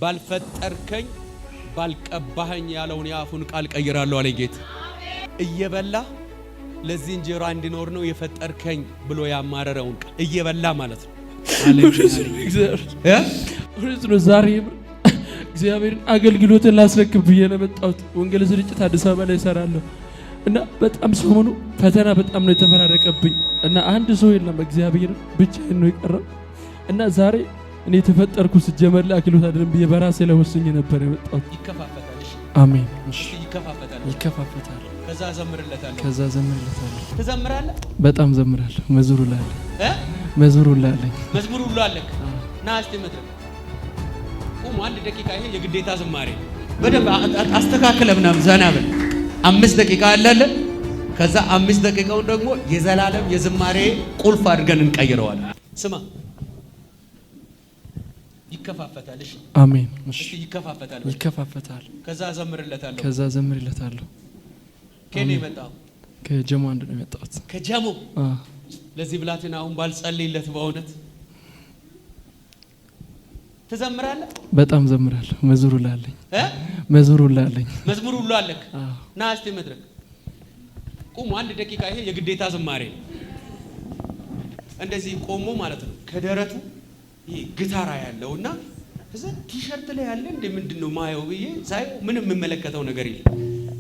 ባልፈጠርከኝ ባልቀባኸኝ ያለውን የአፉን ቃል ቀይራለሁ አለኝ ጌታ። እየበላ ለዚህ እንጀራ እንዲኖር ነው የፈጠርከኝ ብሎ ያማረረውን ቃል እየበላ ማለት ነው። ሃሌሉያ። ዛሬ እግዚአብሔርን አገልግሎትን ላስረክብ ብዬ ነው የመጣሁት። ወንጌል ስርጭት አዲስ አበባ ላይ እሰራለሁ እና በጣም ሰሞኑ ፈተና በጣም ነው የተፈራረቀብኝ እና አንድ ሰው የለም እግዚአብሔር ብቻዬን ነው የቀረው እና ዛሬ እኔ የተፈጠርኩ ስጀመር ለአገልግሎት አይደለም ብዬ በራሴ ላይ ወስኜ ነበር የመጣሁት። ይከፋፈታል። እሺ አሜን። እሺ ይከፋፈታል። ይከፋፈታል። ከዛ ዘምርለታለሁ። ትዘምራለህ? በጣም ዘምራለሁ። መዝሙሩ ላይ መዝሙሩ ላይ መዝሙሩ ሁሉ አለክ። ና እስቲ መድረክ ቁም። አንድ ደቂቃ ይሄ የግዴታ ዝማሬ በደንብ አስተካክለ ምናምን ዘና በል። 5 ደቂቃ አለ። ከዛ 5 ደቂቃውን ደግሞ የዘላለም የዝማሬ ቁልፍ አድርገን እንቀይረዋለን። ስማ ይከፋፈታል። እሺ አሜን። እሺ ይከፋፈታል። ከዛ ዘምርለታለሁ። ከኔ መጣው ከጀሞ አንድ ነው የመጣሁት። ከጀሞ ለዚህ ብላቴና አሁን ባልጸልይለት በእውነት ትዘምራለህ? በጣም ዘምራለሁ። መዝሙሩ ላይ አለኝ። ና እስቲ መድረክ ቁም። አንድ ደቂቃ ይሄ የግዴታ ዝማሬ እንደዚህ ቆሞ ማለት ነው። ከደረቱ ይሄ ግታራ ያለውና እዛ ቲሸርት ላይ ያለ እንደ ምንድነው ማየው ብዬ ሳይ ምንም የምመለከተው ነገር የለም።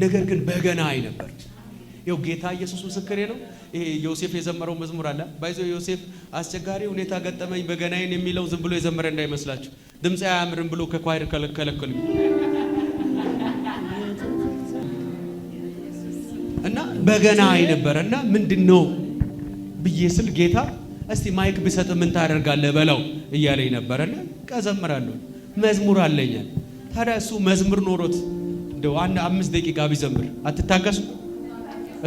ነገር ግን በገና አይ ነበር። ይኸው ጌታ ኢየሱስ ምስክሬ ነው። ይሄ ዮሴፍ የዘመረው መዝሙር አለ። ባይዘው ዮሴፍ አስቸጋሪ ሁኔታ ገጠመኝ በገናዬን የሚለው ዝም ብሎ የዘመረ እንዳይመስላችሁ። ድምጽ አያምርም ብሎ ከኳይር ከለከሉኝ እና በገና አይ ነበርና ምንድነው ብዬ ስል ጌታ እስቲ ማይክ ብሰጥ ምን ታደርጋለህ በለው እያለኝ ነበርና ቀዘምራለሁ። መዝሙር አለኛል። ታዲያ እሱ መዝሙር ኖሮት እንደው 5 ደቂቃ ቢዘምር አትታገሱ?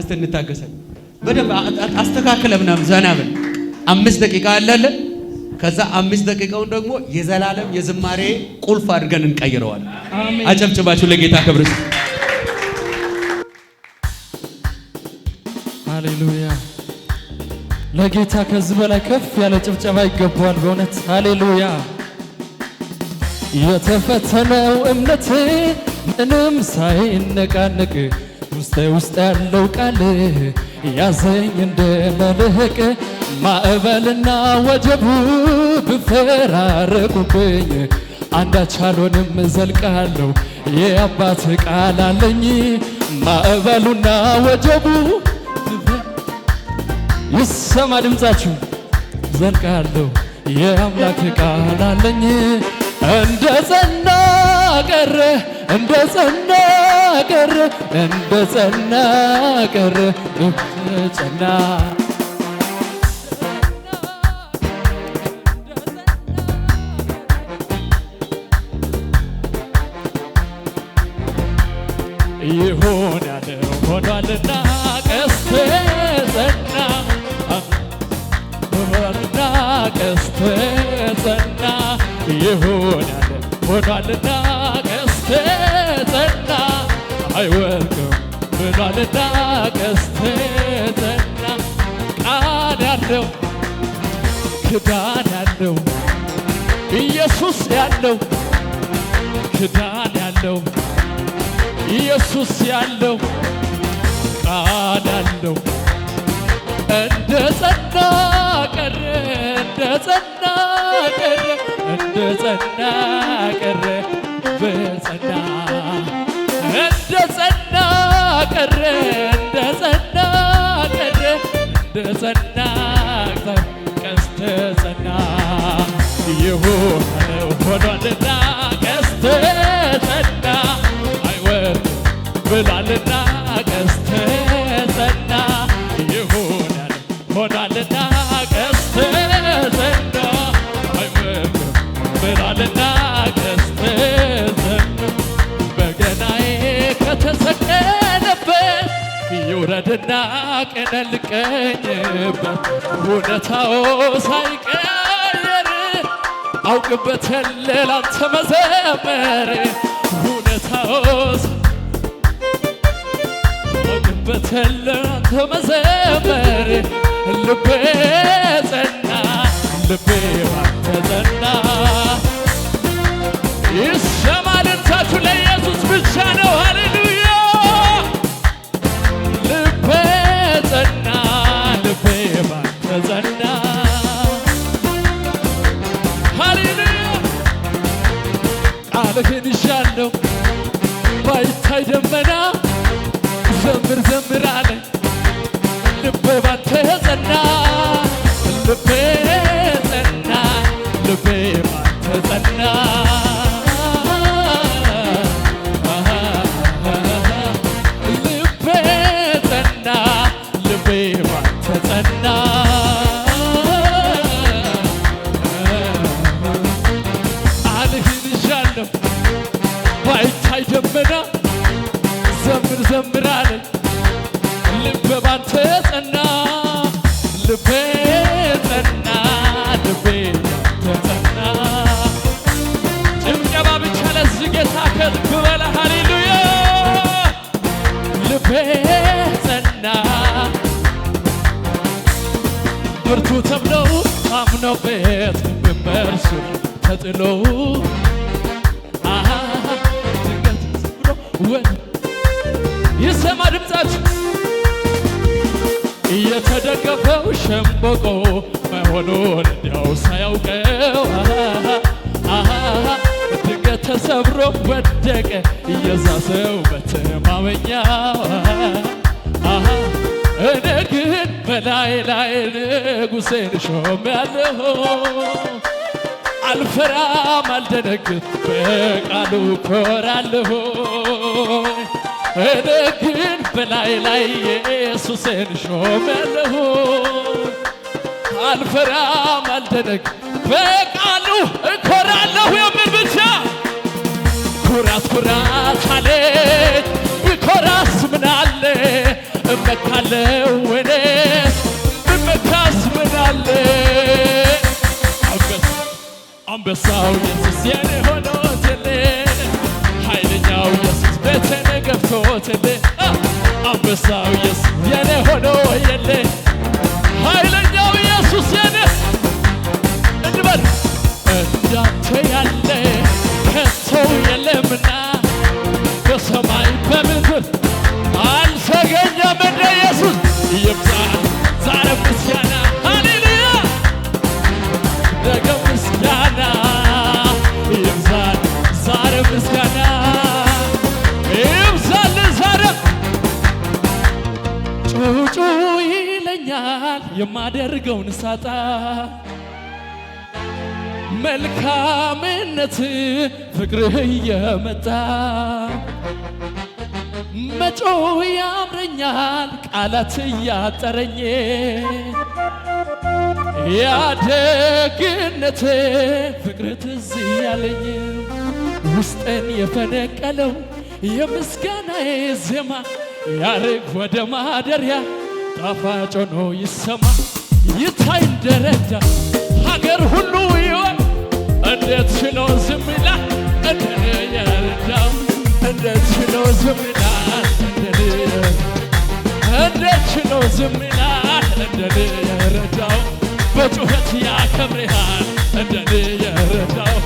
እስቲ እንታገሰን። በደንብ አስተካክለ ምናምን ዘና በል። 5 ደቂቃ አለ። ከዛ 5 ደቂቃውን ደግሞ የዘላለም የዝማሬ ቁልፍ አድርገን እንቀይረዋለን። አሜን። አጨብጭባችሁ ለጌታ ክብር። ሃሌሉያ። ለጌታ ከዚህ በላይ ከፍ ያለ ጭብጨባ ይገባዋል በእውነት ሃሌሉያ። የተፈተነው እምነት ምንም ሳይነቃነቅ ውስጥ ያለው ቃል ያዘኝ እንደ መልህቅ ማዕበልና ወጀቡ ብፈራረቁብኝ አንዳች አልሆንም ዘልቃለሁ የአባት ቃል አለኝ። ማዕበሉና ወጀቡ ይሰማ ድምፃችሁ ዘልቃለሁ የአምላክ ቃል አለኝ። እንደ ጸና ቀረ እንደ ጸና ቀረ እንደ ጸና ቀረ እንደ ጸና ይሆን ያለው ሆኗልና ቀስተ ጸና ሆኗልና ቀስተ ጸና ይሆን ያለው ሆኗልና ቀስተ ጸና አይወድቅም ብሏልና ቀስተ ጸና ቃል ያለው ክዳን ያለው ኢየሱስ ያለው ክዳን ያለው ኢየሱስ ያለው ቃል ያለው እንደ ጸና ቀረ እንደ ጸና ቀረ እንደ ጸና ቀረ በጸና እንደ ጸና ቀረ እንደ ጸና ቀረ እንደ ጸና ቀስተ ጸና የሆነው ሆኗልና ቀስተ ጸና አይወርድም ብሏልና ቀስተ ጸና ይሆናል ሆኗልና ቀስተ ጸና አይወርድም ብሏልና ቀስተ ጸና በገናዬ ከተሰቀለበት ይውረድና ቀን ልቀኝበት እውነታው ሳይቀየር አውቅበታለሁ ላንተ መዘመር እውነታው አውቅበታለሁ ላንተ መዘመር ልቤ ጸና ልቤ ባንተ ጸና ቃልህን ይሻለሁ ባይታይ ደመና ዘምር ዘምር አለኝ ልቤ ባንተ ጸና ልቤ ጸና ልቤ ባንተ ጸና ልቤ ጸና ልቤ ባንተ ጸና ቃልህን ይሻለሁ ባይታይ ደመና ዘምር ዘምር አለኝ ልቤ ባንተ ጸና ልቤ ጸና ልቤ ባንተ ጸና። ጭብጨባ ብቻ ለዚህ ጌታ ከልብ በላ ሃሌሉያ። ልቤ ጸና ብርቱ ተብሎ አምኖበት በእርሱ ተጥሎ ድንገት ብሎ ይሰማ ድምፃችሁ እየተደገፈው ሸምበቆ መሆኑን እንዲያው ሳያውቀው ድንገት ተሰብሮ ወደቀ እየዛ ሰው በተማመኛው እኔ ግን በላይ ላይ ንጉሴን ሾሜያለሁ አልፈራም አልደነግጥ በቃሉ ኮራለሁ እኔ ግን በላይ ላይ ኢየሱስን ሾሜያለሁ አልፈራም አልደነግጥ በቃሉ እኮራለሁ የሚል ብቻ ኩራት ኩራት አለ ብኮራስ ምን አለ እመካለሁ እኔስ ብመካስ ምን አለ አንበሳው ኢየሱስ የኔ ሆኖትልኝ ኃይለኛው ኢየሱስ ቤቴን ገብቶትልኝ አንበሳው ኢየሱስ የኔ ሆኖ የለኝ ኃይለኛው ኢየሱስ የኔ እንበል እንዳንተ ያለ ከቶ የለምና በሰማይ በምድር አልተገኘም እንደ ኢየሱስ ይብዛል ዛሬ ምስጋና ሃሌሉያ ነገ ምስጋና ይብዛል ዛሬ ምስጋና ይብዛል ዛሬ ጩጩ ይለኛል የማደርገውን ሳጣ መልካምነት ፍቅርህ እየመጣ መጮ ያምረኛል ቃላት እያጠረኝ ያደግነት ፍቅር ትዝ ያለኝ ውስጤን የፈነቀለው የምስጋናዬ ዜማ ያርግ ወደ ማደሪያ ጣፋጭ ሆኖ ይሰማ ይታይ እንደረዳ ሀገር ሁሉ ይወቅ እንዴት ችሎ ዝም ይላል እንደኔ የረዳው እንዴት ችሎ ዝም ይላል እንዴት ችሎ ዝም ይላል እንደኔ የረዳው በጩኸት ያከብርሃል እንደኔ የረዳው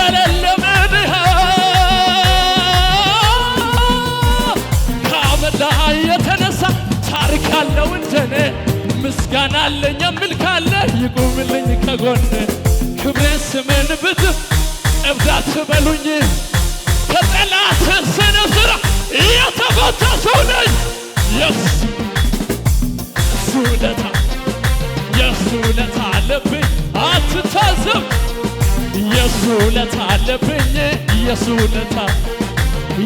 እለለምንህ ከአመድ ላይ የተነሳ ታሪክ አለው እንደኔ ምስጋና አለኝ የሚል ካለ ይቁምልኝ ከጎን ክብሬን ስምን ብት እብዳት በሉኝ ከጠላት ስንዝራ የተፈታ ሰው ነኝ የሱ ውለታ አለብኝ አትታዘብ የሱ ውለታ አለብኝ የሱ ውለታ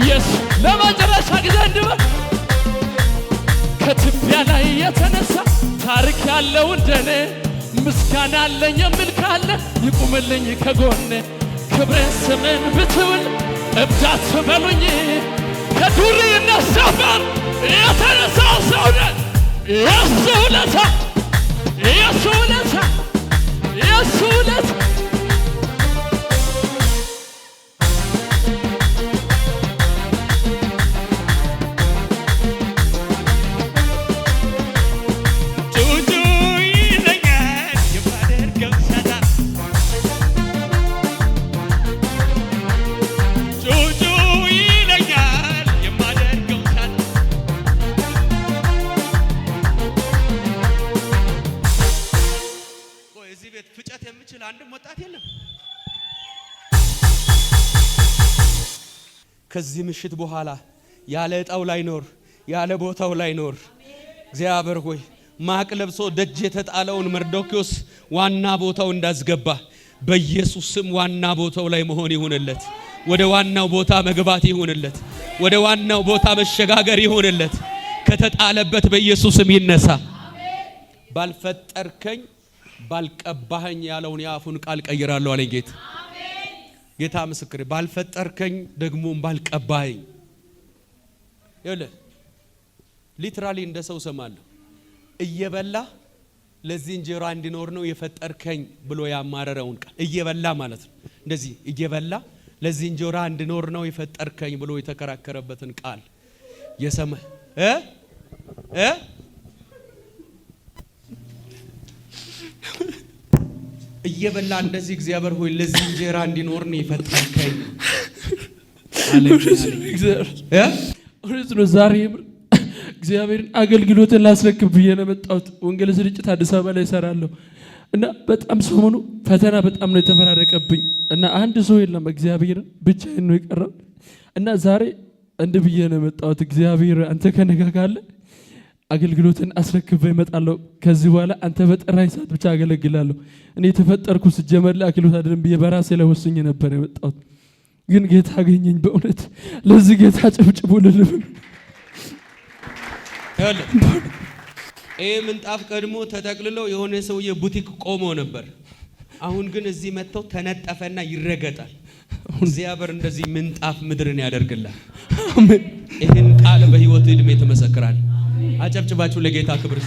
የሱ ለመጨረሻ ጊዜ እንድበል ከትቢያ ላይ የተነሳ ታሪክ ያለው እንደኔ ምስጋና አለኝ የሚል ካለ ይቁምልኝ ከጎኔ ክብሬን ስምን ብትውል እብዳት በሉኝ ከዱርነት ሰፈር የተነሳው ሰው ነኝ የሱ ውለታ የሱ ውለታ የሱ ውለታ ፍጨት የምችል አንድም ከዚህ ምሽት በኋላ ያለ እጣው ላይ ኖር፣ ያለ ቦታው ላይ ኖር። እግዚአብሔር ሆይ ማቅ ለብሶ ደጅ የተጣለውን መርዶክዮስ ዋና ቦታው እንዳስገባ በኢየሱስ ስም ዋና ቦታው ላይ መሆን ይሁንለት። ወደ ዋናው ቦታ መግባት ይሁንለት። ወደ ዋናው ቦታ መሸጋገር ይሁንለት። ከተጣለበት በኢየሱስ ስም ይነሳ። ባልፈጠርከኝ ባልቀባኸኝ ያለውን የአፉን ቃል ቀይራለሁ አለኝ ጌታ። ጌታ ምስክሬ፣ ባልፈጠርከኝ ደግሞም ባልቀባኸኝ። ይኸውልህ ሊትራሊ እንደ ሰው ሰማለሁ። እየበላ ለዚህ እንጀራ እንዲኖር ነው የፈጠርከኝ ብሎ ያማረረውን ቃል እየበላ ማለት ነው። እንደዚህ እየበላ ለዚህ እንጀራ እንዲኖር ነው የፈጠርከኝ ብሎ የተከራከረበትን ቃል የሰማ እየበላ እንደዚህ እግዚአብሔር ሆይ ለዚህ እንጀራ እንዲኖር ነው የፈጠርከኝ እውነት ነው። ዛሬ እግዚአብሔርን አገልግሎትን ላስረክብ ብዬ ነው የመጣሁት። ወንጌል ስርጭት አዲስ አበባ ላይ እሰራለሁ እና በጣም ሰሞኑ ፈተና በጣም ነው የተፈራረቀብኝ እና አንድ ሰው የለም፣ እግዚአብሔርን ብቻዬን ነው የቀረው እና ዛሬ እንድ ብዬ ነው የመጣሁት። እግዚአብሔር አንተ ከነጋጋለ አገልግሎትን አስረክብ እመጣለሁ። ከዚህ በኋላ አንተ በጠራኝ ሰዓት ብቻ አገለግላለሁ። እኔ የተፈጠርኩ ስጀመር ለአገልግሎት አይደለም ብዬ በራሴ ላይ ወስኜ ነበር የመጣሁት። ግን ጌታ አገኘኝ። በእውነት ለዚህ ጌታ ጭብጭቡ ልልብ። ይህ ምንጣፍ ቀድሞ ተጠቅልሎ የሆነ ሰውዬ ቡቲክ ቆሞ ነበር። አሁን ግን እዚህ መጥተው ተነጠፈና ይረገጣል። እግዚአብሔር እንደዚህ ምንጣፍ ምድርን ያደርግላል። አሜን። ይህን ቃል በህይወት እድሜ ተመሰክራል። አጨብጭባችሁ ለጌታ ክብር።